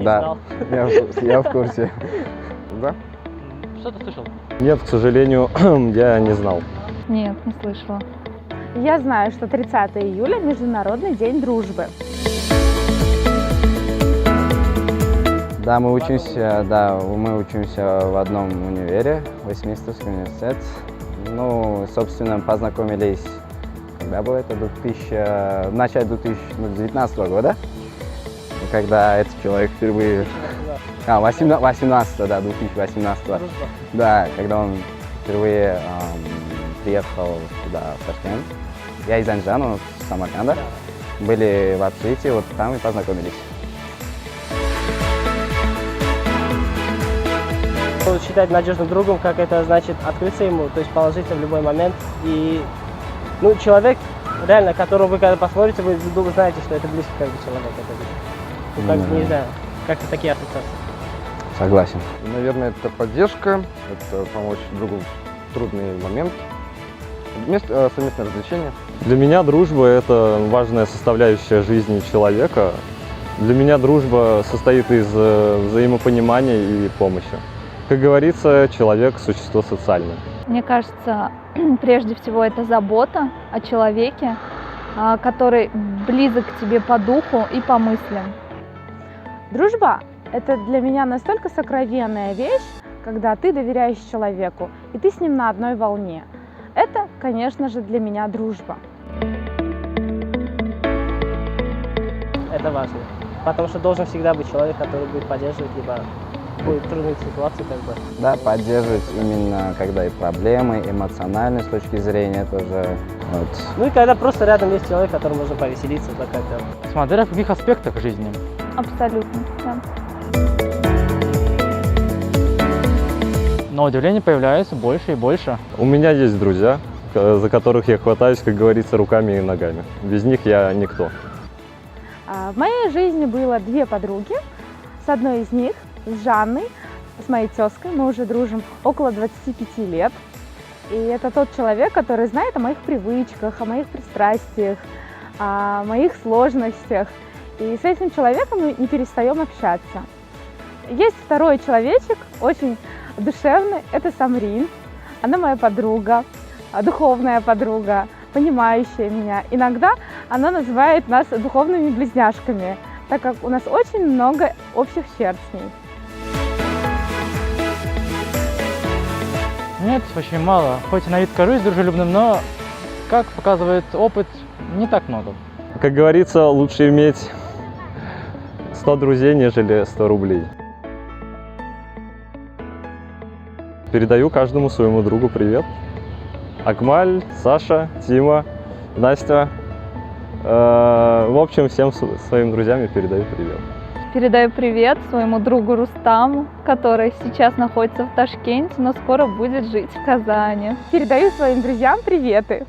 Да, я в курсе. Да? Что ты слышал? Нет, к сожалению, я не знал. Нет, не слышала. Я знаю, что 30 июля – Международный день дружбы. Да, мы учимся в одном универе, Вестминстерский университет. Ну, собственно, познакомились, когда было это, в начале 2019 года, когда этот человек впервые... 2018, да, 2018. Да, когда он впервые приехал сюда, в Ташкент. Я из Анжан, он из Самарканда. Были в общежитии, вот там и познакомились. Считать надежным другом, как это значит открыться ему, то есть положиться в любой момент. И ну, человек, реально, которого вы когда посмотрите, вы знаете, что это близкий как бы человек. Это, ну, как бы, не знаю, как-то такие ассоциации. Согласен. Наверное, это поддержка, это помочь другу в трудный момент, совместное развлечение. Для меня дружба – это важная составляющая жизни человека. Для меня дружба состоит из взаимопонимания и помощи. Как говорится, человек – существо социальное. Мне кажется, прежде всего это забота о человеке, который близок к тебе по духу и по мыслям. Дружба – это для меня настолько сокровенная вещь, когда ты доверяешь человеку, и ты с ним на одной волне. Это, конечно же, для меня дружба. Это важно. Потому что должен всегда быть человек, который будет поддерживать, либо будет трудные ситуации, как бы. Да, поддерживать именно, когда и проблемы, эмоциональные с точки зрения тоже. Вот. Ну и когда просто рядом есть человек, которому можно повеселиться, да, как-то. Смотря в каких аспектах жизни. Абсолютно, да. Но удивление появляется больше и больше. У меня есть друзья, за которых я хватаюсь, как говорится, руками и ногами. Без них я никто. В моей жизни было две подруги. С одной из них, с Жанной, с моей тезкой, мы уже дружим около 25 лет. И это тот человек, который знает о моих привычках, о моих пристрастиях, о моих сложностях. И с этим человеком мы не перестаем общаться. Есть второй человечек, очень душевный, это Самрин. Она моя подруга, духовная подруга, понимающая меня. Иногда она называет нас духовными близняшками, так как у нас очень много общих черт с ней. Нет, очень мало. Хоть и на вид кажусь дружелюбным, но, как показывает опыт, не так много. Как говорится, лучше иметь 100 друзей, нежели 100 рублей. Передаю каждому своему другу привет. Акмаль, Саша, Тима, Настя. В общем, всем своим друзьям я передаю привет. Передаю привет своему другу Рустаму, который сейчас находится в Ташкенте, но скоро будет жить в Казани. Передаю своим друзьям приветы.